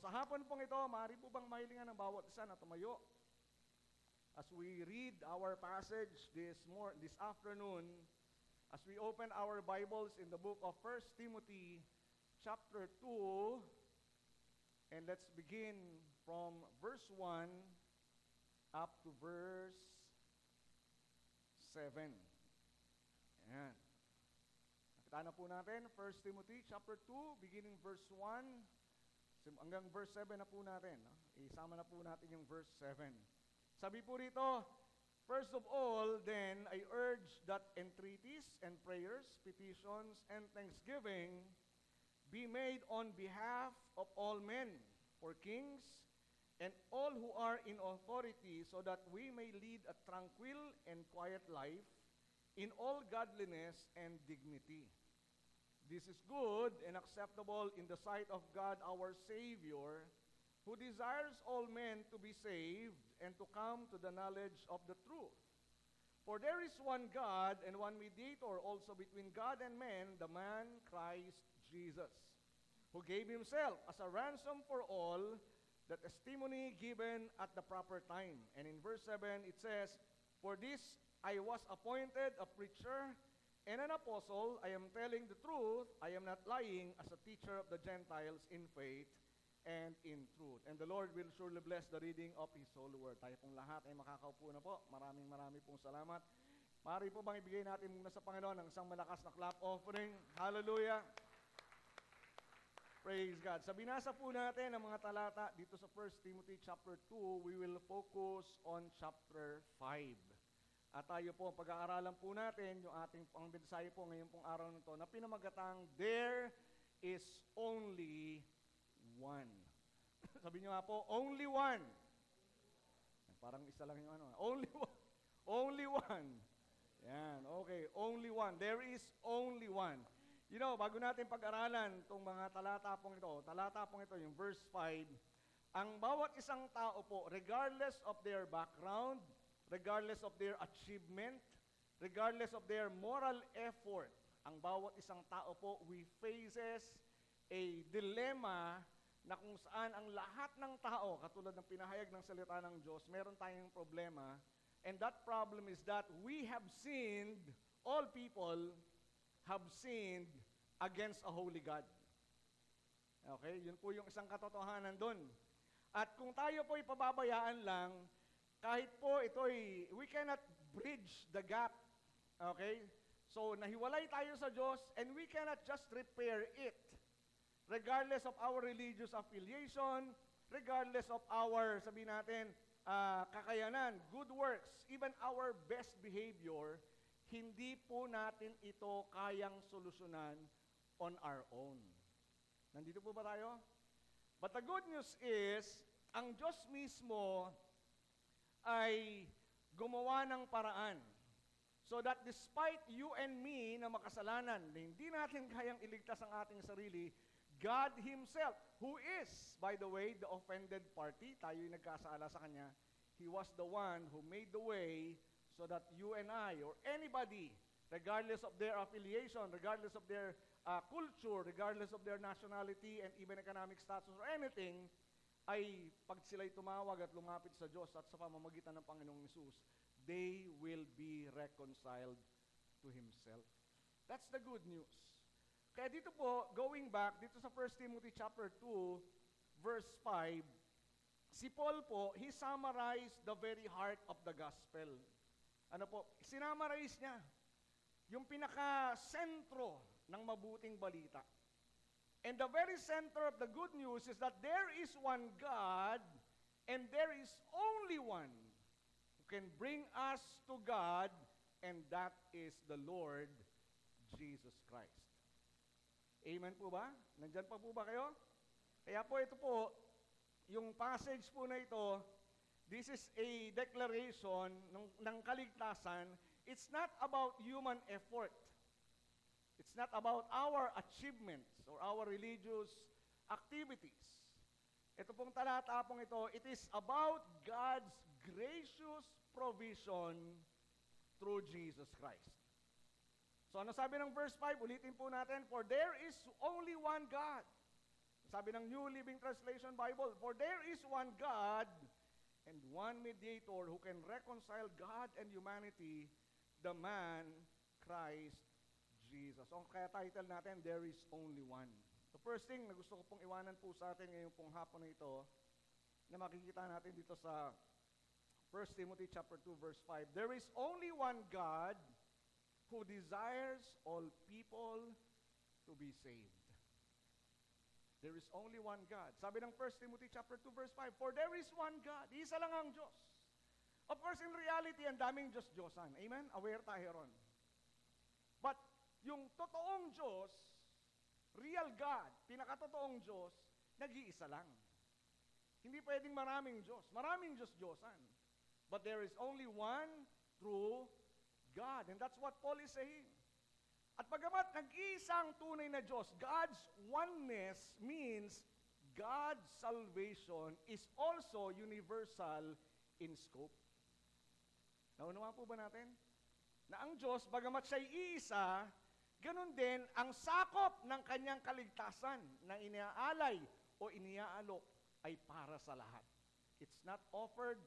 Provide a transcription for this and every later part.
sa hapon pong ito, maaari po bang mahilingan ng bawat isa na tumayo as we read our passage this afternoon, as we open our Bibles in the book of 1 Timothy chapter 2, and let's begin from verse 1 up to verse 7. Ayan. Nakita na po natin, 1 Timothy chapter 2, beginning verse 1, hanggang verse 7 na po natin. No? Isama na po natin yung verse 7. Sabi po rito, first of all, then, I urge that entreaties and prayers, petitions, and thanksgiving be made on behalf of all men, for kings, and all who are in authority, so that we may lead a tranquil and quiet life in all godliness and dignity. This is good and acceptable in the sight of God our Savior, who desires all men to be saved and to come to the knowledge of the truth. For there is one God and one mediator also between God and men, the man Christ Jesus, who gave himself as a ransom for all, the testimony given at the proper time. And in verse 7 it says, for this I was appointed a preacher and an apostle. I am telling the truth. I am not lying, as a teacher of the Gentiles in faith and in truth. And the Lord will surely bless the reading of His holy word. Tayo pong lahat ay makakaupo na po. Maraming pong salamat. Maaari po bang ibigay natin muna sa Panginoon ang isang malakas na clap offering? Hallelujah! Praise God. Sa binasa po natin ang mga talata dito sa 1 Timothy chapter 2, we will focus on chapter 5. At tayo po, pag-aaralan po natin yung ating pang mensahe po ngayon pong araw na ito na pinamagatang, there is only one. Sabi nyo nga po, only one. Parang isa lang yung ano. Only one. Only one. Yan, okay. Only one. There is only one. You know, bago natin pag-aralan itong mga talata pong ito, yung verse 5, ang bawat isang tao po, regardless of their background, regardless of their achievement, regardless of their moral effort, ang bawat isang tao po, we faces a dilemma na kung saan ang lahat ng tao, katulad ng pinahayag ng salita ng Diyos, meron tayong problema, and that problem is that we have sinned, all people have sinned against a holy God. Okay, yun po yung isang katotohanan doon. At kung tayo po ipababayaan lang, kahit po we cannot bridge the gap. Okay? So, nahiwalay tayo sa Diyos and we cannot just repair it. Regardless of our religious affiliation, regardless of our, sabihin natin, kakayanan, good works, even our best behavior, hindi po natin ito kayang solusyonan on our own. Nandito po ba tayo? But the good news is, ang Diyos mismo ay gumawa ng paraan so that despite you and me na makasalanan, na hindi natin kayang iligtas ang ating sarili, God Himself, who is, by the way, the offended party, tayo'y nagkasala sa Kanya, He was the one who made the way so that you and I, or anybody, regardless of their affiliation, regardless of their culture, regardless of their nationality and even economic status or anything, ay pag sila'y tumawag at lumapit sa Diyos at sa pamamagitan ng Panginoong Hesus, they will be reconciled to Himself. That's the good news. Kaya dito po, going back, dito sa 1 Timothy chapter 2, verse 5, si Paul po, he summarized the very heart of the gospel. Ano po? Sinamarize niya yung pinaka-sentro ng mabuting balita. And the very center of the good news is that there is one God and there is only one who can bring us to God, and that is the Lord Jesus Christ. Amen po ba? Nandyan pa po ba kayo? Kaya po ito po, yung passage po na ito, this is a declaration ng kaligtasan. It's not about human effort. It's not about our achievements or our religious activities. Ito pong talata pong ito, it is about God's gracious provision through Jesus Christ. So ano sabi ng verse 5? Ulitin po natin, for there is only one God. Sabi ng New Living Translation Bible, for there is one God and one mediator who can reconcile God and humanity, the man, Christ Jesus. So, kaya title natin, There is Only One. The first thing na gusto ko pong iwanan po sa atin ngayong pong hapon na ito, na makikita natin dito sa 1 Timothy chapter 2, verse 5, there is only one God who desires all people to be saved. There is only one God. Sabi ng 1 Timothy chapter 2, verse 5, for there is one God. Isa lang ang Diyos. Of course, in reality, ang daming Diyos-Diyosan. Amen? Aware tayo ron. But, yung totoong Diyos, real God, pinakatotoong Diyos, nag-iisa lang. Hindi pwedeng maraming Diyos. Maraming Diyos-Diyosan. But there is only one true God. And that's what Paul is saying. At pagamat nag-iisang tunay na Diyos, God's oneness means God's salvation is also universal in scope. Naunawaan po ba natin? Na ang Diyos, bagamat siya'y iisa, ganun din ang sakop ng kanyang kaligtasan na iniaalay o iniaalok ay para sa lahat. It's not offered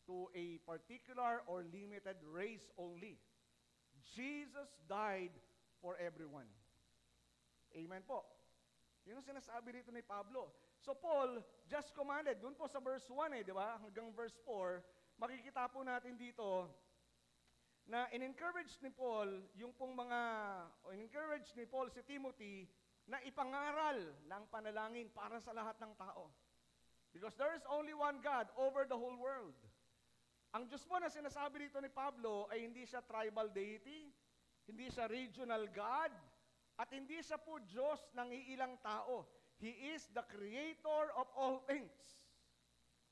to a particular or limited race only. Jesus died for everyone. Amen po. Yun ang sinasabi dito ni Pablo. So Paul just commanded, dun po sa verse 1 di ba? Hanggang verse 4, makikita po natin dito na in-encourage ni Paul in-encourage ni Paul si Timothy na ipangaral ng panalangin para sa lahat ng tao. Because there is only one God over the whole world. Ang Diyos po na sinasabi dito ni Pablo ay hindi siya tribal deity, hindi siya regional God, at hindi siya po Diyos ng iilang tao. He is the creator of all things.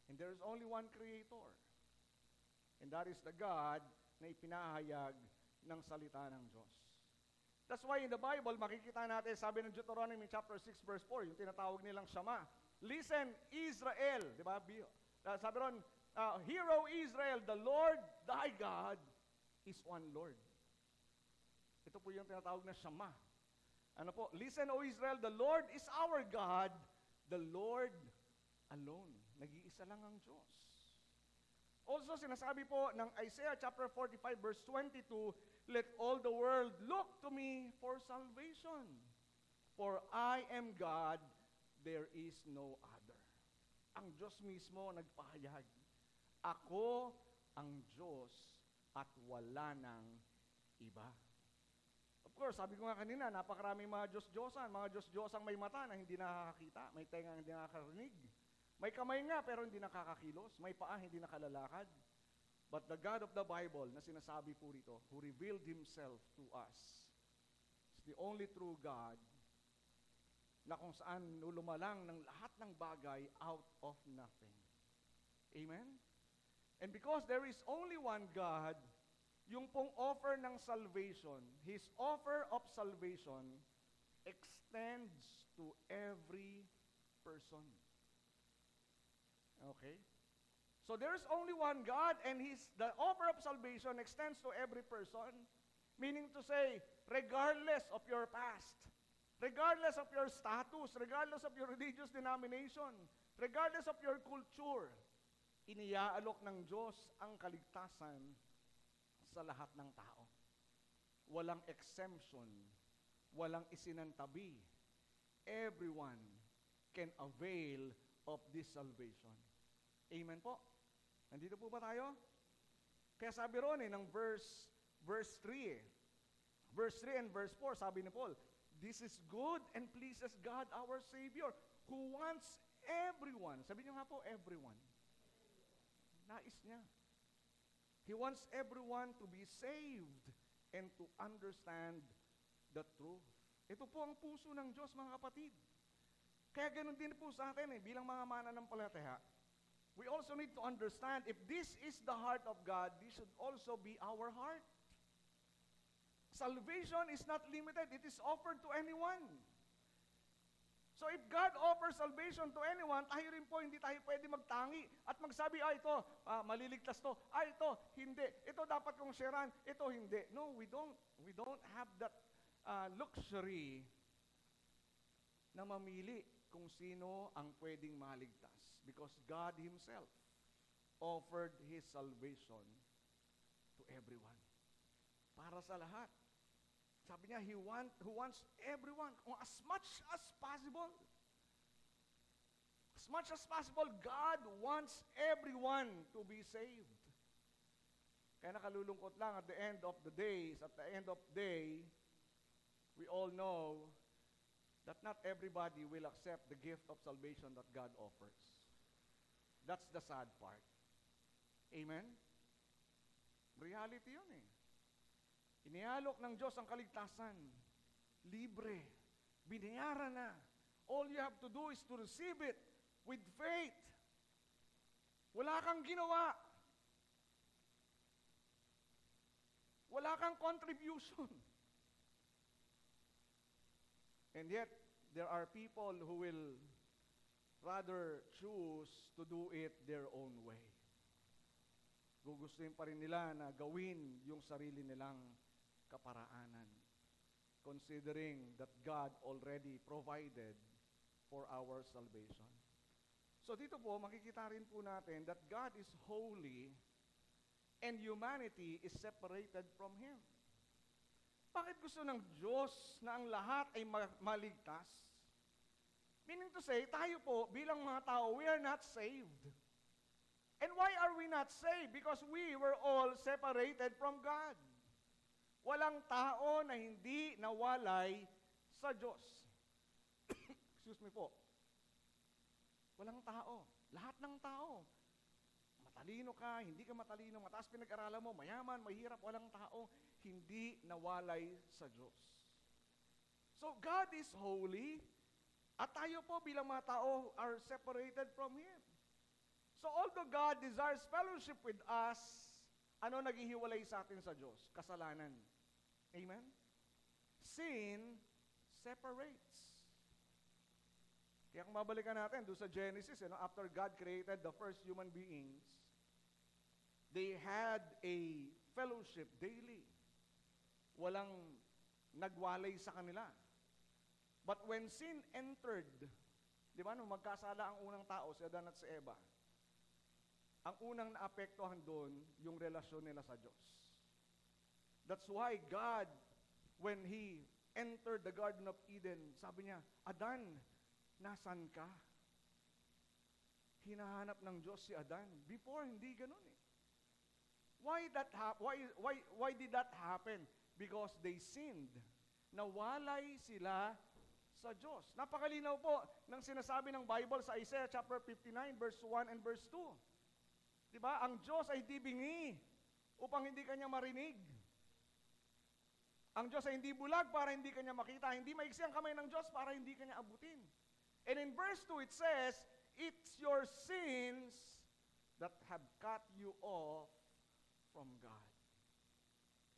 And there is only one creator. And that is the God na ipinahayag ng salita ng Diyos. That's why in the Bible, makikita natin, sabi ng Deuteronomy chapter 6 verse 4, yung tinatawag nilang Shama. Listen, Israel, di ba? Sabi ron, Hear, O Israel, the Lord thy God is one Lord. Ito po yung tinatawag na Shama. Ano po? Listen, O Israel, the Lord is our God, the Lord alone. Nag-iisa lang ang Diyos. Also, sinasabi po ng Isaiah chapter 45 verse 22, let all the world look to me for salvation. For I am God, there is no other. Ang Diyos mismo nagpahayag. Ako ang Diyos at wala nang iba. Of course, sabi ko nga kanina, napakaraming mga Diyos-Diyosan, mga Diyos-Diyosang may mata na hindi nakakakita, may tenga hindi nakakarinig, may kamay nga pero hindi nakakakilos, may paa hindi nakalalakad. But the God of the Bible na sinasabi po rito, who revealed Himself to us, is the only true God na kung saan lumalang ng lahat ng bagay out of nothing. Amen? And because there is only one God, yung pong offer ng salvation, His offer of salvation extends to every person. Okay? So there's only one God and the offer of salvation extends to every person, meaning to say, regardless of your past, regardless of your status, regardless of your religious denomination, regardless of your culture, iniaalok ng Diyos ang kaligtasan sa lahat ng tao. Walang exemption, walang isinantabi. Everyone can avail of this salvation. Amen po. Nandito po ba tayo? Kaya sabi ron ng verse 3 Verse 3 and verse 4, sabi ni Paul, this is good and pleases God our Savior, who wants everyone. Sabi niyo nga po, everyone. Nais niya. He wants everyone to be saved and to understand the truth. Ito po ang puso ng Diyos, mga kapatid. Kaya ganun din po sa atin bilang mga mananampalataya. We also need to understand, if this is the heart of God, this should also be our heart. Salvation is not limited. It is offered to anyone. So if God offers salvation to anyone, tayo rin po, hindi tayo pwede magtangi at magsabi, ito, maliligtas to. Ito, hindi. Ito dapat kong sharean. Ito, hindi. No, we don't have that luxury na mamili kung sino ang pwedeng maligtas. Because God Himself offered His salvation to everyone. Para sa lahat. Sabi niya, He wants everyone, as much as possible. As much as possible, God wants everyone to be saved. Kaya nakalulungkot lang at the end of the days, at the end of day, we all know that not everybody will accept the gift of salvation that God offers. That's the sad part. Amen? Reality yun eh. Inialok ng Diyos ang kaligtasan. Libre. Binayaran na. All you have to do is to receive it with faith. Wala kang ginawa. Wala kang contribution. And yet, there are people who will rather choose to do it their own way. Gugustuhin pa rin nila na gawin yung sarili nilang kaparaanan, considering that God already provided for our salvation. So dito po, makikita rin po natin that God is holy and humanity is separated from Him. Bakit gusto ng Diyos na ang lahat ay maligtas? Meaning to say, tayo po bilang mga tao, we are not saved. And why are we not saved? Because we were all separated from God. Walang tao na hindi nawalay sa Diyos. Excuse me po. Walang tao. Lahat ng tao. Matalino ka, hindi ka matalino, mataas pinag-aralan mo, mayaman, mahirap, walang tao, hindi nawalay sa Diyos. So God is holy, at tayo po bilang mga tao are separated from Him. So although God desires fellowship with us, ano naghihiwalay sa atin sa Diyos? Kasalanan. Amen? Sin separates. Kaya kung mabalikan natin doon sa Genesis, after God created the first human beings, they had a fellowship daily. Walang nagwalay sa kanila. But when sin entered, di ba, nung magkasala ang unang tao, si Adan at si Eva, ang unang naapektuhan doon, yung relasyon nila sa Diyos. That's why God, when He entered the Garden of Eden, sabi niya, Adan, nasan ka? Hinahanap ng Diyos si Adan. Before, hindi ganun eh. Why did that happen? Because they sinned. Nawalay sila sa Diyos. Napakalinaw po ng sinasabi ng Bible sa Isaiah chapter 59, verse 1 and verse 2. Diba? Ang Diyos ay di bingi upang hindi kanya marinig. Ang Diyos ay hindi bulag para hindi kanya makita. Hindi maiksi ang kamay ng Diyos para hindi kanya abutin. And in verse 2 it says, it's your sins that have cut you off from God.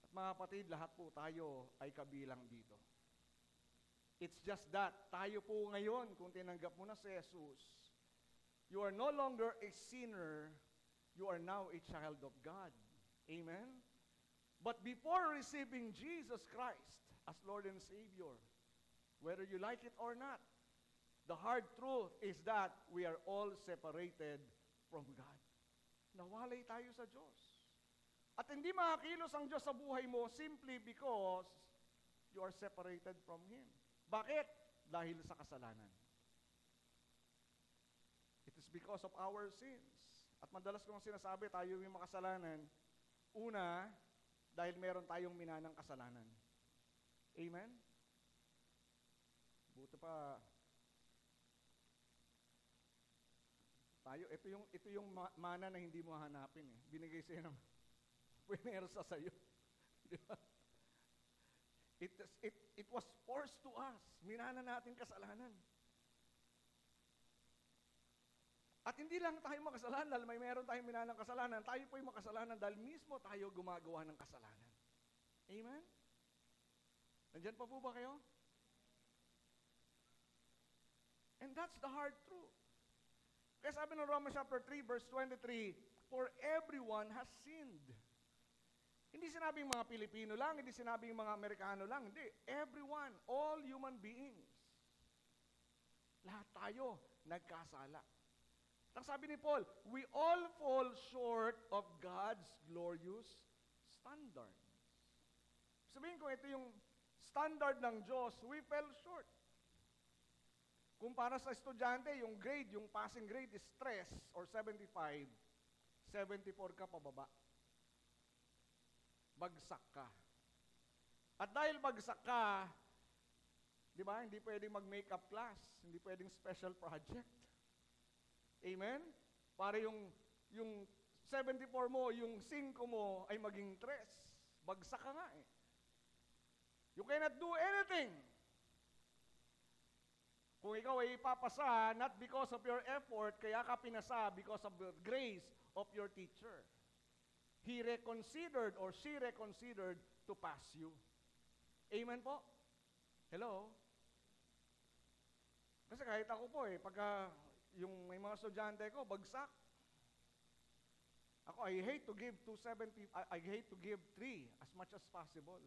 At mga kapatid, lahat po tayo ay kabilang dito. It's just that, tayo po ngayon, kung tinanggap mo na si Jesus, you are no longer a sinner, you are now a child of God. Amen? But before receiving Jesus Christ as Lord and Savior, whether you like it or not, the hard truth is that we are all separated from God. Nawalay tayo sa Diyos. At hindi makakilos ang Diyos sa buhay mo simply because you are separated from Him. Bakit? Dahil sa kasalanan. It is because of our sins. At madalas kong sinasabi, tayo yung makasalanan. Una, dahil meron tayong minanang kasalanan. Amen? Buto pa, tayo, ito yung mana na hindi mo hanapin eh. Binigay sa'yo ng puwersa sa'yo. Di ba? It was forced to us. Minana natin kasalanan. At hindi lang tayo makasalanan dahil meron tayong minanang kasalanan. Tayo po yung makasalanan dahil mismo tayo gumagawa ng kasalanan. Amen? Nandyan pa po ba kayo? And that's the hard truth. Kaya sabi ng Romans chapter 3, verse 23, for everyone has sinned. Hindi sinabing mga Pilipino lang, hindi sinabing mga Amerikano lang, hindi. Everyone, all human beings. Lahat tayo nagkasala. Ang sabi ni Paul, we all fall short of God's glorious standard. Sabihin ko, ito yung standard ng Diyos, we fell short. Kung para sa estudyante, yung grade, yung passing grade is 3 or 75, 74 ka pababa. Bagsak ka. At dahil bagsak ka, di ba, hindi pwedeng mag-makeup class, hindi pwedeng special project. Amen? Para yung 74 mo, yung 5 mo ay maging 3. Bagsak ka nga eh. You cannot do anything. Kung ikaw ay ipapasa, not because of your effort, kaya ka pinasa because of the grace of your teacher. He reconsidered or she reconsidered to pass you. Amen po? Hello? Kasi kahit ako po pagka yung may mga estudyante ko, bagsak. Ako, I hate to give 270, I hate to give 3 as much as possible.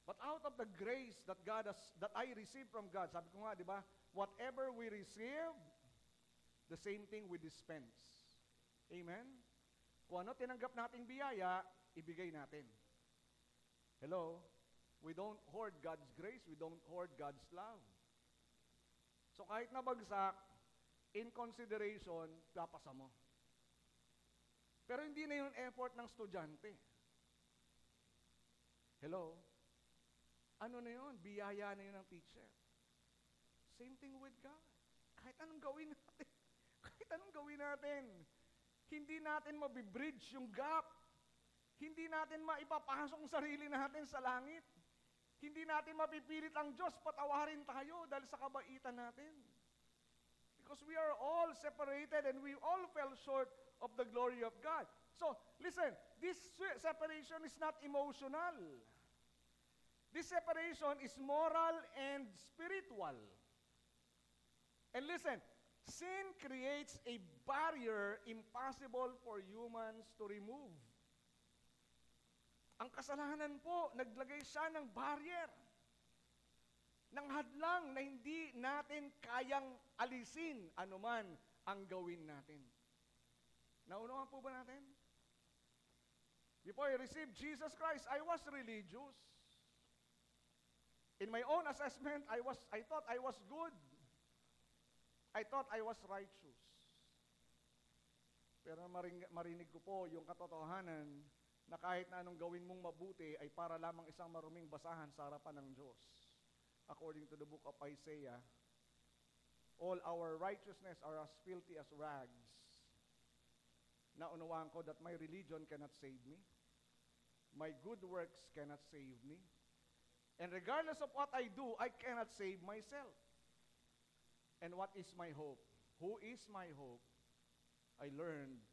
But out of the grace that that I received from God, sabi ko nga, di ba, whatever we receive, the same thing we dispense. Amen? Kung ano tinanggap nating biyaya, ibigay natin. Hello? We don't hoard God's grace, we don't hoard God's love. So kahit nabagsak, in consideration, papasa mo. Pero hindi na yung effort ng estudyante. Hello? Ano na yun? Biyaya na yun ng teacher. Same thing with God. Kahit anong gawin natin, hindi natin mabibridge yung gap. Hindi natin maipapasok ang sarili natin sa langit. Hindi natin mapipilit ang Diyos patawarin tayo dahil sa kabaitan natin. Because we are all separated and we all fell short of the glory of God. So, listen, this separation is not emotional. This separation is moral and spiritual. And listen, sin creates a barrier impossible for humans to remove. Ang kasalanan po, naglagay siya ng barrier, ng hadlang na hindi natin kayang alisin anuman ang gawin natin. Naunawan po ba natin? Before I received Jesus Christ, I was religious. In my own assessment, I thought I was good. I thought I was righteous. Pero marinig ko po yung katotohanan na kahit na anong gawin mong mabuti ay para lamang isang maruming basahan sa harapan ng Diyos. According to the book of Isaiah, all our righteousness are as filthy as rags. Naunawaan ko that my religion cannot save me. My good works cannot save me. And regardless of what I do, I cannot save myself. And what is my hope? Who is my hope? I learned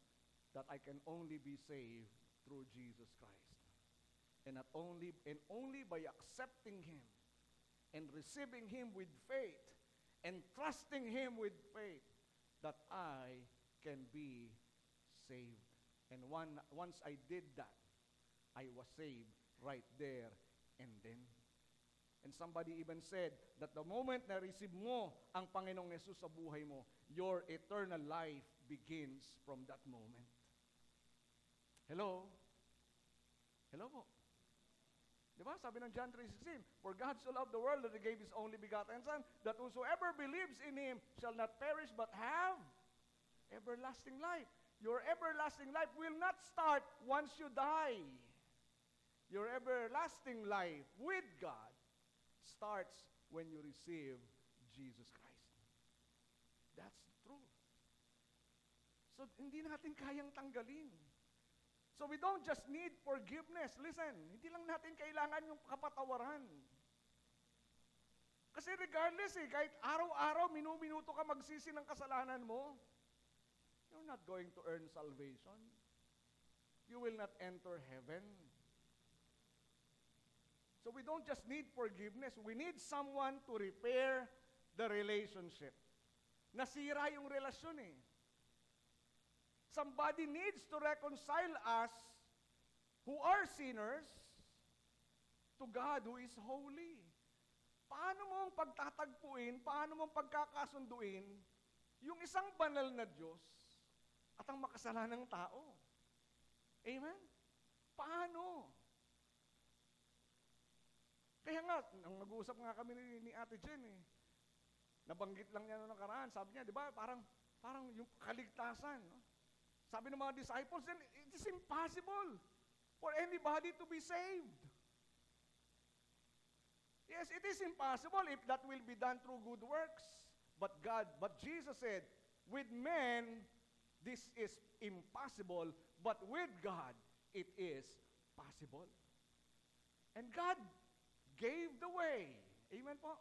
that I can only be saved through Jesus Christ. And only by accepting Him and receiving Him with faith and trusting Him with faith that I can be saved. And once I did that, I was saved right there and then. And somebody even said that the moment na receive mo ang Panginoong Yesus sa buhay mo, your eternal life begins from that moment. Hello? Hello po. Diba? Sabi ng John 3:16, for God so loved the world that He gave His only begotten Son, that whosoever believes in Him shall not perish but have everlasting life. Your everlasting life will not start once you die. Your everlasting life with God starts when you receive Jesus Christ. That's the truth. So, hindi natin kayang tanggalin. So, we don't just need forgiveness. Listen, hindi lang natin kailangan yung kapatawaran. Kasi regardless kahit araw-araw, minuto ka magsisi ng kasalanan mo, you're not going to earn salvation. You will not enter heaven. So we don't just need forgiveness. We need someone to repair the relationship. Nasira yung relasyon Somebody needs to reconcile us who are sinners to God who is holy. Paano mong pagtatagpuin, paano mong pagkakasunduin yung isang banal na Diyos at ang makasalanang tao? Amen? Paano? Kaya nga, nang nag-uusap nga kami ni Ate Jen nabanggit lang niya noong nakaraan, sabi niya, di ba, parang yung kaligtasan, no? Sabi ng mga disciples, then it is impossible for anybody to be saved. Yes, it is impossible if that will be done through good works. But Jesus said, with men, this is impossible, but with God, it is possible. And God gave the way. Amen po?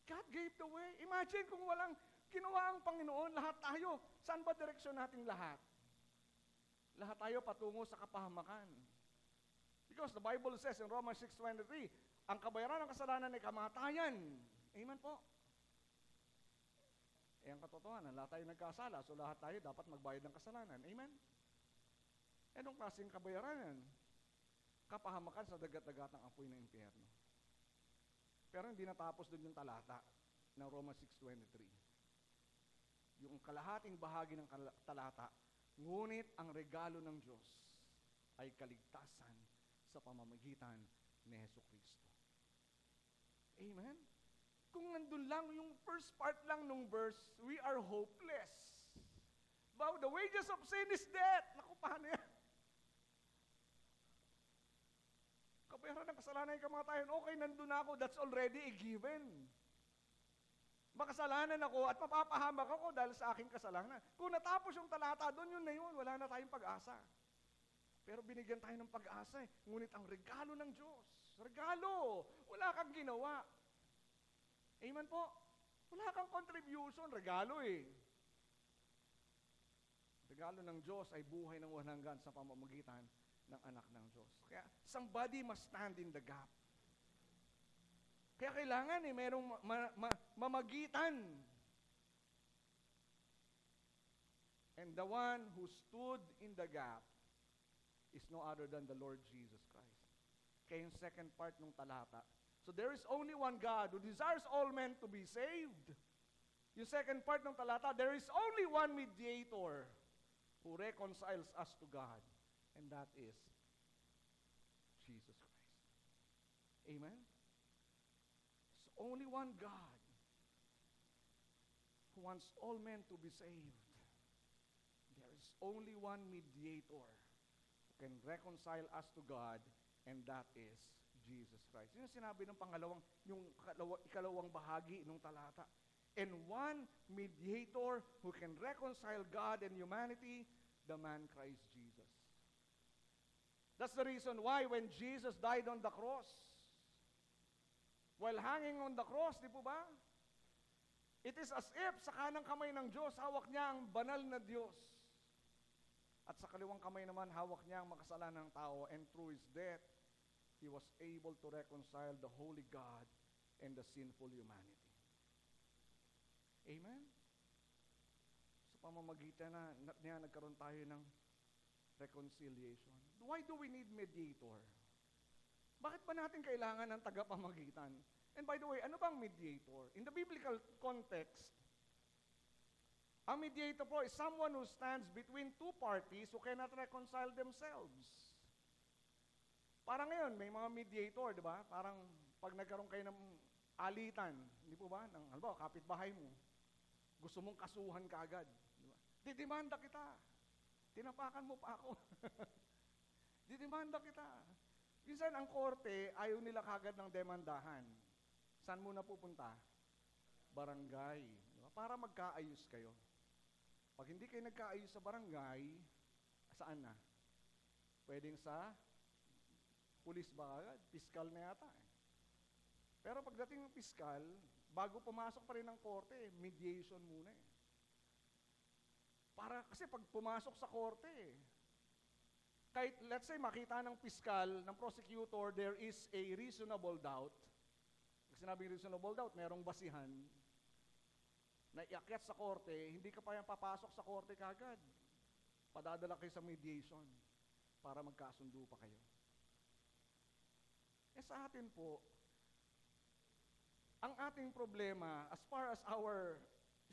God gave the way. Imagine kung walang ginawa ang Panginoon, lahat tayo, saan ba direksyon nating lahat? Lahat tayo patungo sa kapahamakan. Because the Bible says in Romans 6:23, ang kabayaran ng kasalanan ay kamatayan. Amen po? Ang katotohanan, lahat tayo nagkasala, so lahat tayo dapat magbayad ng kasalanan. Amen? Anong klaseng kabayaran yan? Kapahamakan sa dagat-dagat ng apoy ng impyerno. Pero hindi natapos doon yung talata ng Romans 6:23. Yung kalahating bahagi ng talata, ngunit ang regalo ng Diyos ay kaligtasan sa pamamagitan ni Hesukristo. Amen? Kung nandun lang, yung first part lang nung verse, we are hopeless. But the wages of sin is death. Naku, paano yan? Kabayaran ng kasalanan ay kamatayan. Okay, nandun ako. That's already a given. Makasalanan ako at mapapahamak ako dahil sa aking kasalanan. Kung natapos yung talata, doon yun na yun. Wala na tayong pag-asa. Pero binigyan tayo ng pag-asa Ngunit ang regalo ng Diyos, regalo, wala kang ginawa. Amen po? Wala kang contribution, regalo Regalo ng Diyos ay buhay ng walang hanggan sa pamamagitan ng anak ng Diyos. Kaya somebody must stand in the gap. Kaya kailangan merong mamagitan. And the one who stood in the gap is no other than the Lord Jesus Christ. Kaya yung second part ng talata. So there is only one God who desires all men to be saved. Yung second part ng talata, there is only one mediator who reconciles us to God. And that is Jesus Christ. Amen? So only one God who wants all men to be saved. There is only one mediator can reconcile us to God, and that is Jesus Christ. Yun yung sinabi ng ikalawang bahagi ng talata. And one mediator who can reconcile God and humanity, the man Christ Jesus. That's the reason why when Jesus died on the cross, while hanging on the cross, di po ba? It is as if sa kanang kamay ng Diyos, hawak niya ang banal na Diyos. At sa kaliwang kamay naman, hawak niya ang makasalanan ng tao, and through His death, He was able to reconcile the holy God and the sinful humanity. Amen? Sa pamamagitan niya, nagkaroon tayo ng reconciliation. Why do we need mediator? Bakit ba natin kailangan ng tagapamagitan? And by the way, ano bang mediator? In the biblical context, ang mediator po is someone who stands between two parties who cannot reconcile themselves. Parang ngayon, may mga mediator, di ba? Parang pag nagkaroon kayo ng alitan, hindi po ba? Halimbawa, kapitbahay mo, gusto mong kasuhan kaagad. Di ba? Didemanda kita. Tinapakan mo pa ako. Didemanda kita. Minsan ang korte, ayaw nila kaagad ng demandahan. Saan muna pupunta? Barangay. Di ba? Para magkaayos kayo. Pag hindi kayo nagkaayos sa barangay, saan na? Pwedeng sa pulis ba agad? Piskal na yata Pero pagdating ng piskal, bago pumasok pa rin ng korte, mediation muna kasi pag pumasok sa korte, kahit let's say makita ng piskal, ng prosecutor, there is a reasonable doubt. Pag sinabing reasonable doubt, merong basihan, na iakyat sa korte, hindi ka pa yan papasok sa korte kagad. Padadala kayo sa mediation para magkasundo pa kayo. Sa atin po, ang ating problema, as far as our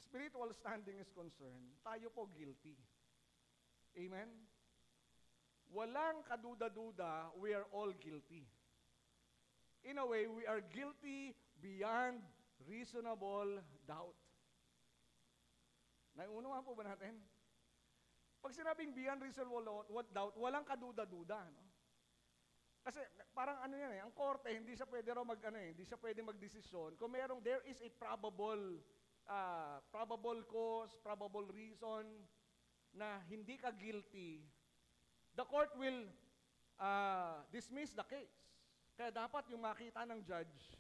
spiritual standing is concerned, tayo po guilty. Amen? Walang kaduda-duda, we are all guilty. In a way, we are guilty beyond reasonable doubt. Naiunawa po ba natin? Pag sinabing beyond reasonable doubt, walang kaduda-duda, no? Kasi parang ano yan ang korte, hindi siya pwede raw hindi siya pwede magdesisyon. Kung there is a probable cause, probable reason na hindi ka guilty, the court will dismiss the case. Kaya dapat yung makita ng judge,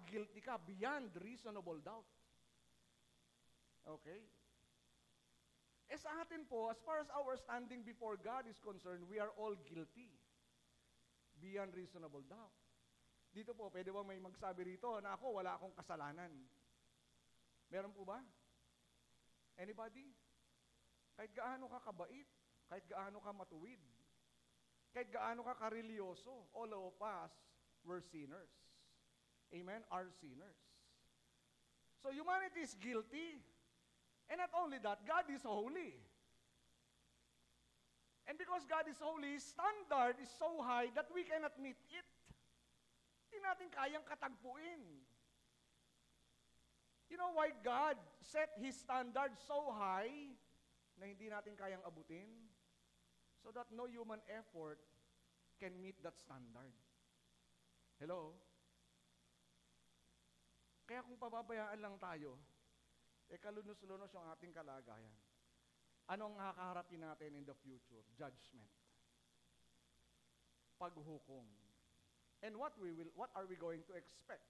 guilty ka beyond reasonable doubt. Okay? Sa atin po, as far as our standing before God is concerned, we are all guilty. Beyond reasonable doubt. Dito po, pwede ba may magsabi rito na ako, wala akong kasalanan? Meron po ba? Anybody? Kahit gaano ka kabait, kahit gaano ka matuwid, kahit gaano ka karelyoso, all of us were sinners. Amen? Are sinners. So humanity is guilty. And not only that, God is holy. And because God is holy, His standard is so high that we cannot meet it. Hindi natin kayang katagpuin. You know why God set His standard so high na hindi natin kayang abutin? So that no human effort can meet that standard. Hello? Kaya kung pababayaan lang tayo, kalunos-lunos yung ating kalagayan. Anong kakaharapin natin in the future? Judgment. Paghukom. And what are we going to expect?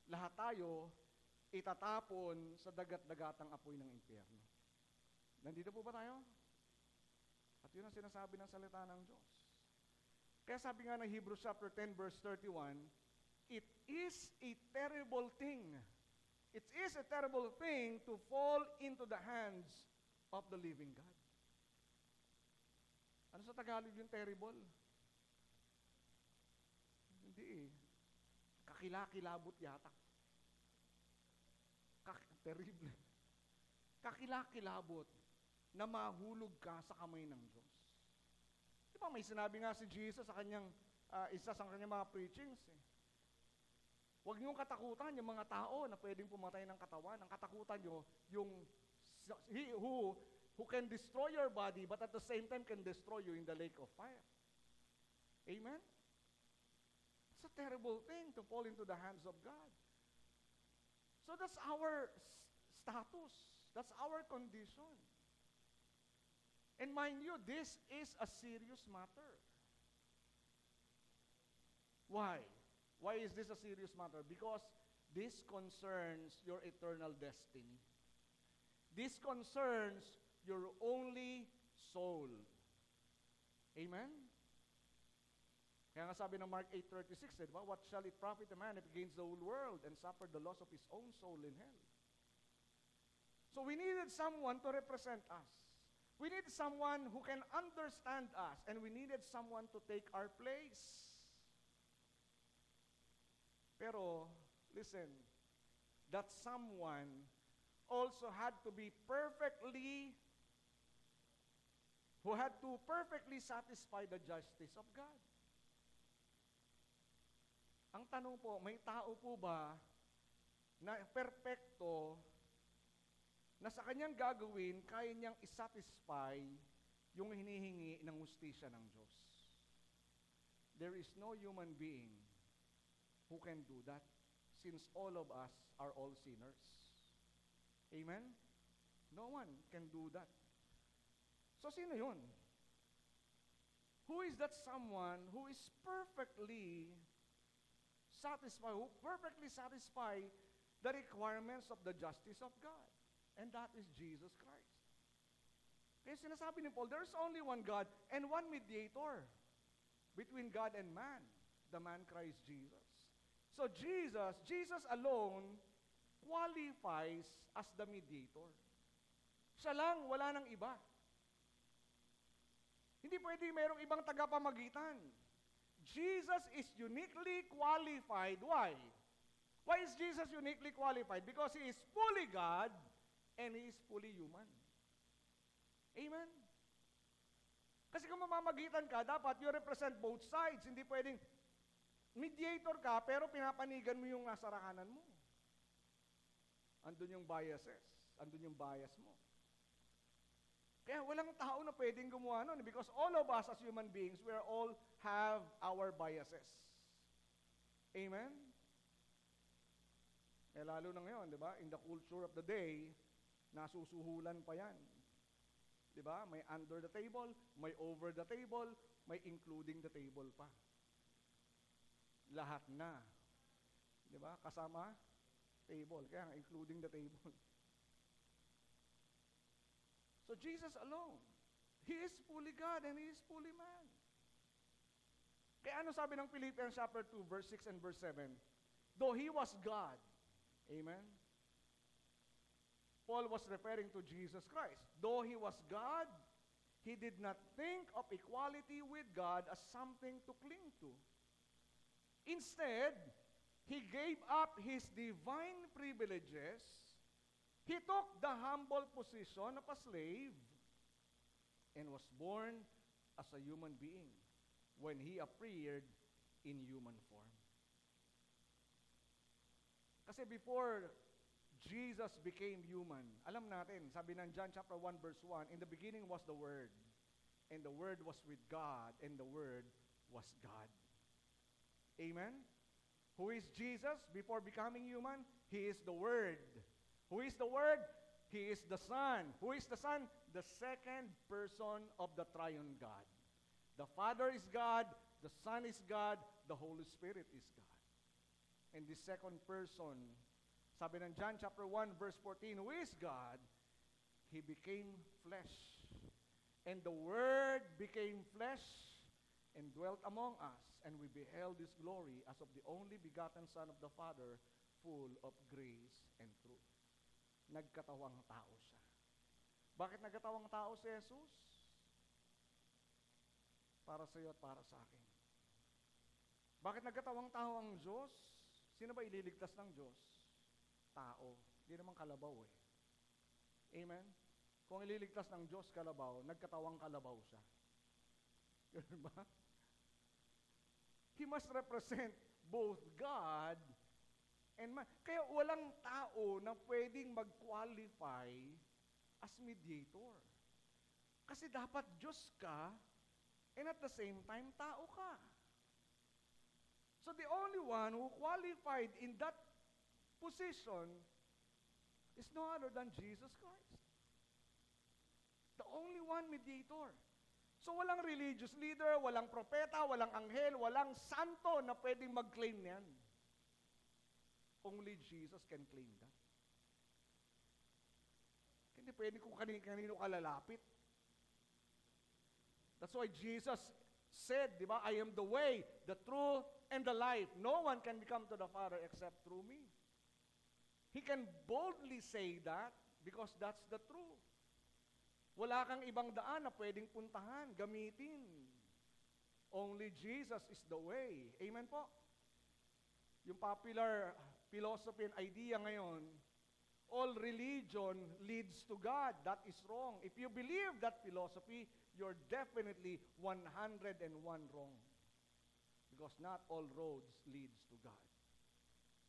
Lahat tayo itatapon sa dagat-dagatang apoy ng impyerno. Nandito po ba tayo? At yun ang sinasabi ng salita ng Diyos. Kaya sabi nga ng Hebrews chapter 10 verse 31, it is a terrible thing. It is a terrible thing to fall into the hands of the living God. Ano sa Tagalog yung terrible? Hindi eh. Kakilakilabot yata. Terrible. Kakilakilabot na mahulog ka sa kamay ng Diyos. Di ba may sinabi nga si Jesus sa kanyang, isa sa kanyang mga preachings eh. Huwag niyong katakutan yung mga tao na pwedeng pumatay ng katawan. Ang katakutan niyo, yung he who can destroy your body but at the same time can destroy you in the lake of fire. Amen? It's a terrible thing to fall into the hands of God. So that's our status. That's our condition. And mind you, this is a serious matter. Why? Why is this a serious matter? Because this concerns your eternal destiny. This concerns your only soul. Amen? Kaya nga sabi ng Mark 8:36, diba? What shall it profit a man if he gains the whole world and suffer the loss of his own soul in hell? So we needed someone to represent us. We need someone who can understand us, and we needed someone to take our place. Pero, listen, that someone also had to perfectly satisfy the justice of God. Ang tanong po, may tao po ba na perpekto na sa kanyang gagawin, kaya niyang isatisfy yung hinihingi ng hustisya ng Diyos? There is no human being who can do that, since all of us are all sinners. Amen? No one can do that. So, sino yun? Who is that someone who is perfectly satisfied, who perfectly satisfy the requirements of the justice of God? And that is Jesus Christ. Kaya sinasabi ni Paul, there's only one God and one mediator between God and man, the man Christ Jesus. So Jesus alone qualifies as the mediator. Siya lang, wala nang iba. Hindi pwede mayroong ibang tagapamagitan. Jesus is uniquely qualified. Why? Why is Jesus uniquely qualified? Because He is fully God and He is fully human. Amen? Kasi kung mamamagitan ka, dapat you represent both sides. Hindi pwedeng mediator ka, pero pinapanigan mo yung nasa rakanan mo. Andun yung biases. Andun yung bias mo. Kaya walang tao na pwedeng gumawa nun because all of us as human beings, we all have our biases. Amen? Eh lalo na ngayon, di ba? In the culture of the day, nasusuhulan pa yan. Di ba? May under the table, may over the table, may including the table pa. Lahat na. Di ba? Kasama table. Kaya including the table. So Jesus alone, He is fully God and He is fully man. Kaya ano sabi ng Philippians chapter 2, verse 6 and verse 7? Though He was God, amen? Paul was referring to Jesus Christ. Though He was God, He did not think of equality with God as something to cling to. Instead, He gave up His divine privileges. He took the humble position of a slave and was born as a human being when He appeared in human form. Kasi before Jesus became human, alam natin, sabi ng John chapter 1 verse 1, in the beginning was the Word, and the Word was with God, and the Word was God. Amen? Who is Jesus before becoming human? He is the Word. Who is the Word? He is the Son. Who is the Son? The second person of the triune God. The Father is God, the Son is God, the Holy Spirit is God. And the second person, sabi ng John chapter 1 verse 14, who is God, He became flesh. And the Word became flesh and dwelt among us, and we beheld His glory as of the only begotten Son of the Father, full of grace and truth. Nagkatawang tao siya. Bakit nagkatawang tao si Jesus? Para sa iyo at para sa akin. Bakit nagkatawang tao ang Diyos? Sino ba ililigtas ng Diyos? Tao. Hindi naman kalabaw eh. Amen? Kung ililigtas ng Diyos kalabaw, nagkatawang kalabaw siya. Yun ba? He must represent both God and man. Kaya walang tao na pwedeng mag-qualify as mediator. Kasi dapat Diyos ka and at the same time, tao ka. So the only one who qualified in that position is no other than Jesus Christ. The only one mediator. So walang religious leader, walang propeta, walang anghel, walang santo na pwedeng mag-claim niyan. Only Jesus can claim that. Hindi pwede kung kanino ka lalapit. That's why Jesus said, di ba, I am the way, the truth, and the life. No one can come to the Father except through me. He can boldly say that because that's the truth. Wala kang ibang daan na pwedeng puntahan, gamitin. Only Jesus is the way. Amen po? Yung popular philosophy and idea ngayon, all religion leads to God. That is wrong. If you believe that philosophy, you're definitely 101 wrong. Because not all roads leads to God.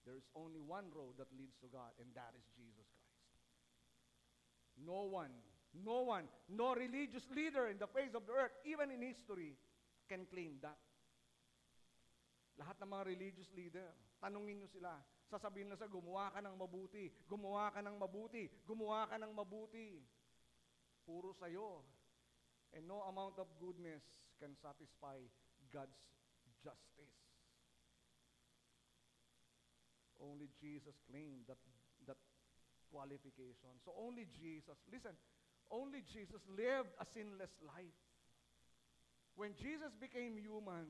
There is only one road that leads to God, and that is Jesus Christ. No one, no religious leader in the face of the earth, even in history, can claim that. Lahat ng mga religious leader, tanungin nyo sila, sasabihin na sa gumawa ka ng mabuti, gumawa ka ng mabuti, gumawa ka ng mabuti. Puro sa'yo. And no amount of goodness can satisfy God's justice. Only Jesus claimed that qualification. So only Jesus, listen, only Jesus lived a sinless life. When Jesus became human,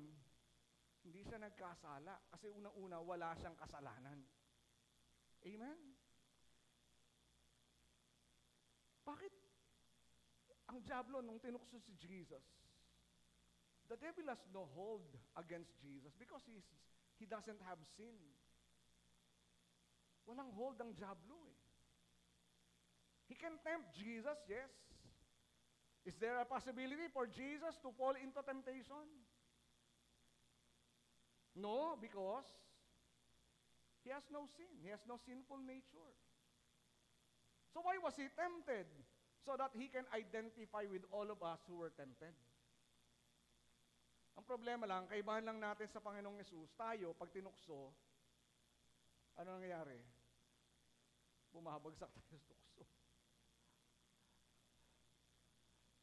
hindi siya nagkasala kasi unang-una wala siyang kasalanan. Amen? Bakit ang diablo nung tinukso si Jesus, The devil has no hold against Jesus because he doesn't have sin. Walang hold ang diablo eh. He can tempt Jesus, yes. Is there a possibility for Jesus to fall into temptation? No, because he has no sin. He has no sinful nature. So why was he tempted? So that he can identify with all of us who were tempted. Ang problema lang, kaibahan lang natin sa Panginoong Yesus, tayo, pag tinukso, ano nangyayari? Bumabagsak tayo sa tukso.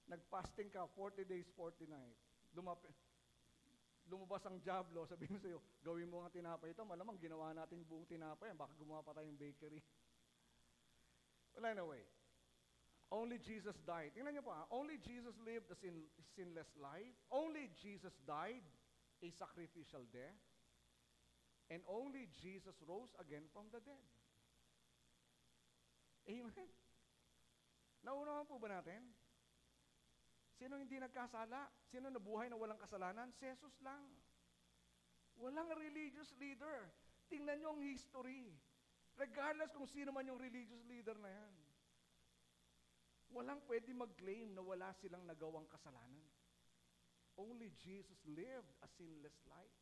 Nag-fasting ka, 40 days, 40 nights. Lumabas ang diablo, sabihin mo sa'yo, gawin mo ang tinapay ito, malamang ginawa natin buong tinapay, baka gumawa pa tayong bakery. Well, anyway, only Jesus died. Tingnan niyo po only Jesus lived a sinless life. Only Jesus died a sacrificial death. And only Jesus rose again from the dead. Amen. Naunawan po ba natin? Sino hindi nagkasala? Sino nabuhay na walang kasalanan? Si Jesus lang. Walang religious leader. Tingnan niyo ang history. Regardless kung sino man yung religious leader na yan. Walang pwede mag-claim na wala silang nagawang kasalanan. Only Jesus lived a sinless life.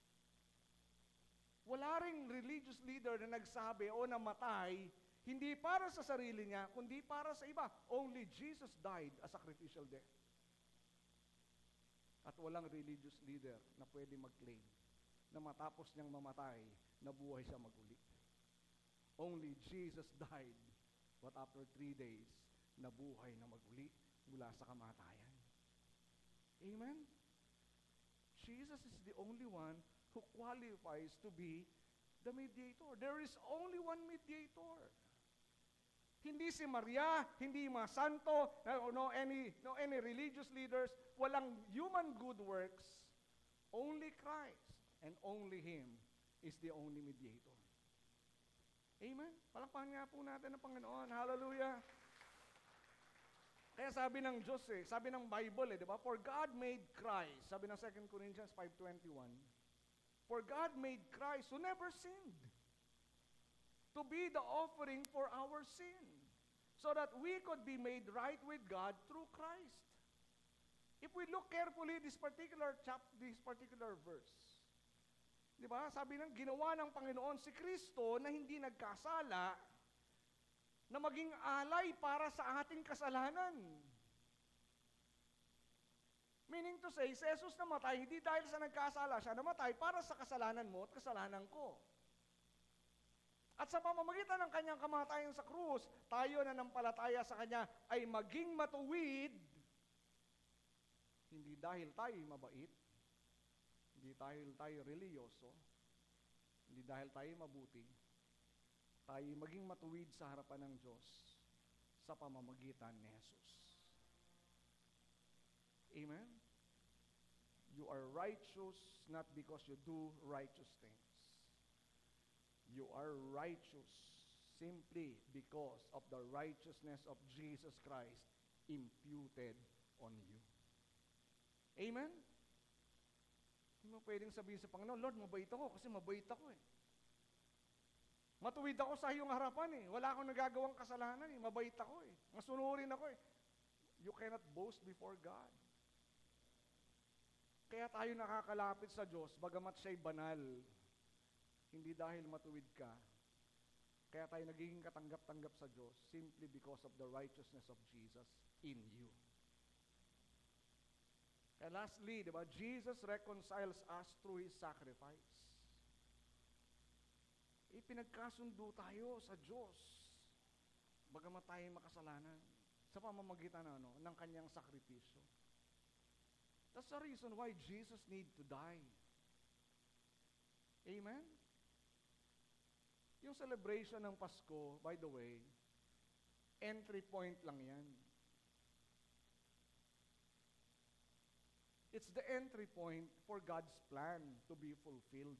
Wala ring religious leader na nagsabi o namatay, hindi para sa sarili niya, kundi para sa iba. Only Jesus died a sacrificial death. At walang religious leader na pwede mag-claim na matapos niyang mamatay, nabuhay siya maguli. Only Jesus died, but after 3 days, nabuhay na maguli mula sa kamatayan. Amen? Jesus is the only one who qualifies to be the mediator. There is only one mediator. Hindi si Maria, hindi mga santo, no any religious leaders, walang human good works. Only Christ and only Him is the only mediator. Amen? Palakpakan nga po natin ang Panginoon. Hallelujah! Kaya sabi ng Diyos sabi ng Bible di ba? For God made Christ, sabi ng 2 Corinthians 5:21, for God made Christ who never sinned to be the offering for our sin, so that we could be made right with God through Christ. If we look carefully this particular verse, di ba? Sabi ng ginawa ng Panginoon si Kristo na hindi nagkasala, na maging alay para sa ating kasalanan. Meaning to say, si Jesus namatay, hindi dahil sa nagkasala siya, namatay para sa kasalanan mo at kasalanan ko. At sa pamamagitan ng kanyang kamatayan sa krus, tayo na nampalataya sa kanya ay maging matuwid, hindi dahil tayo mabait, hindi dahil tayo religyoso, hindi dahil tayo mabuti, tayo maging matuwid sa harapan ng Diyos sa pamamagitan ni Jesus. Amen? You are righteous not because you do righteous things. You are righteous simply because of the righteousness of Jesus Christ imputed on you. Amen? Hindi mo pwedeng sabihin sa Panginoon, Lord, mabait ako kasi mabait ako Matuwid ako sa iyong harapan Wala akong nagagawang kasalanan Mabait ako Masunurin ako You cannot boast before God. Kaya tayo nakakalapit sa Diyos, bagamat siya'y banal. Hindi dahil matuwid ka. Kaya tayo nagiging katanggap-tanggap sa Diyos simply because of the righteousness of Jesus in you. And lastly, diba, Jesus reconciles us through His sacrifice. Ipinagkasundo tayo sa Diyos, bagamat tayo makasalanan, sa pamamagitan ng kanyang sakripisyo. That's the reason why Jesus need to die. Amen? Yung celebration ng Pasko, by the way, entry point lang yan. It's the entry point for God's plan to be fulfilled.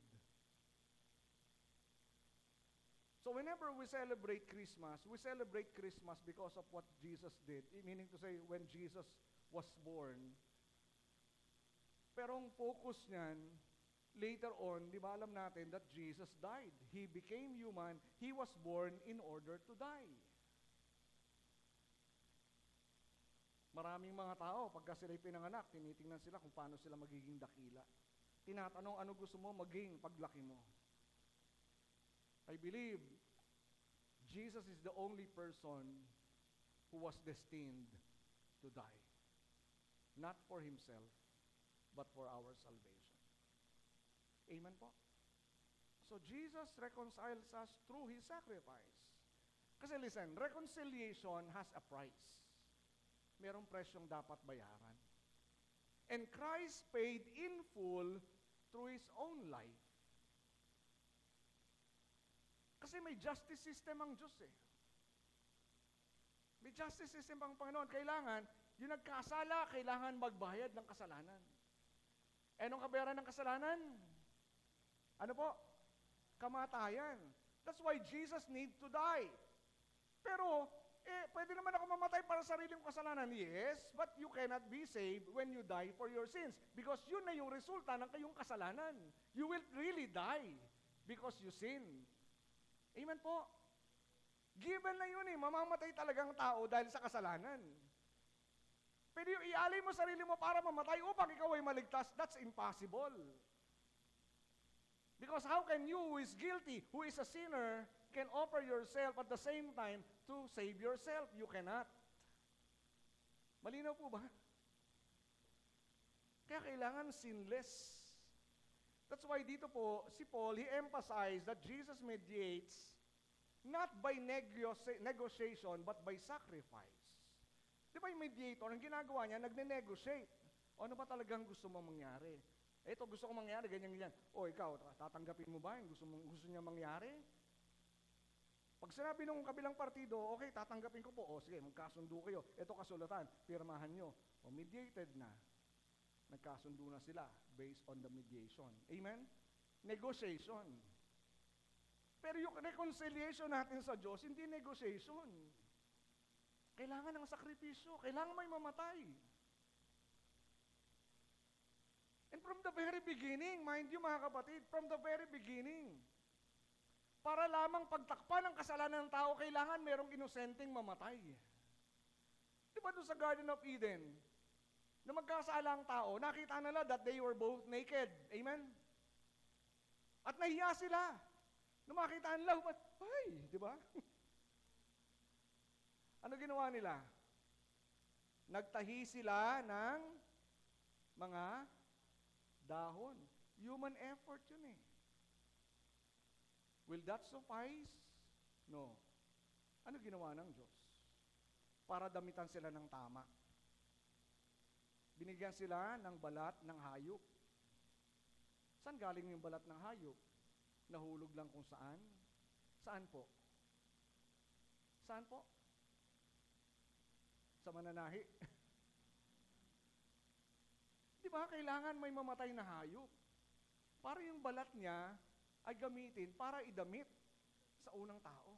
So whenever we celebrate Christmas because of what Jesus did. Meaning to say, when Jesus was born, Pero ang focus niyan, later on, di ba alam natin that Jesus died. He became human. He was born in order to die. Maraming mga tao, pagka sila'y pinanganak, tinitingnan sila kung paano sila magiging dakila. Tinatanong, ano gusto mo maging paglaki mo? I believe Jesus is the only person who was destined to die. Not for himself, but for our salvation. Amen po? So Jesus reconciles us through his sacrifice. Kasi listen, reconciliation has a price. Merong presyong dapat bayaran. And Christ paid in full through his own life. Kasi may justice system ang Diyos eh. May justice system ang Panginoon. Kailangan, yung nagkasala, kailangan magbayad ng kasalanan. Eh, anong kabayaran ng kasalanan? Ano po? Kamatayan. That's why Jesus need to die. Pero, pwede naman ako mamatay para sa sarili kong kasalanan. Yes, but you cannot be saved when you die for your sins. Because yun na yung resulta ng kayong kasalanan. You will really die because you sin. Amen po? Given na yun eh, mamamatay talagang tao dahil sa kasalanan. Pero yung ialay mo sarili mo para mamatay upang ikaw ay maligtas, that's impossible. Because how can you who is guilty, who is a sinner, can offer yourself at the same time to save yourself? You cannot. Malinaw po ba? Kaya kailangan sinless. That's why dito po, si Paul, he emphasized that Jesus mediates not by negotiation, but by sacrifice. Di ba yung mediator, ang ginagawa niya, nagne-negotiate. O ano ba talagang gusto mo mangyari? Ito, gusto ko mangyari, ganyan-ganyan. O ikaw, tatanggapin mo ba yung gusto niya mangyari? Pag sinabi nung kabilang partido, okay, tatanggapin ko po. O sige, magkasundo kayo. Ito kasulatan, pirmahan nyo. O mediated na. Nagkasundo na sila based on the mediation. Amen? Negotiation. Pero yung reconciliation natin sa Diyos, hindi negotiation. Kailangan ng sakripisyo. Kailangan may mamatay. And from the very beginning, mind you mga kapatid, from the very beginning, para lamang pagtakpan ng kasalanan ng tao, kailangan merong inosenteng mamatay. Di ba doon sa Garden of Eden, na magkasala ang tao, nakita nila that they were both naked. Amen? At nahiya sila. Nung makita nila, ay, di ba? Ano ginawa nila? Nagtahi sila ng mga dahon. Human effort yun eh. Will that suffice? No. Ano ginawa ng Diyos? Para damitan sila ng tama. Binigyan sila ng balat ng hayop. Saan galing yung balat ng hayop? Nahulog lang kung saan? Saan po? Saan po? Sa mananahi. Di ba, kailangan may mamatay na hayop para yung balat niya ay gamitin para idamit sa unang tao.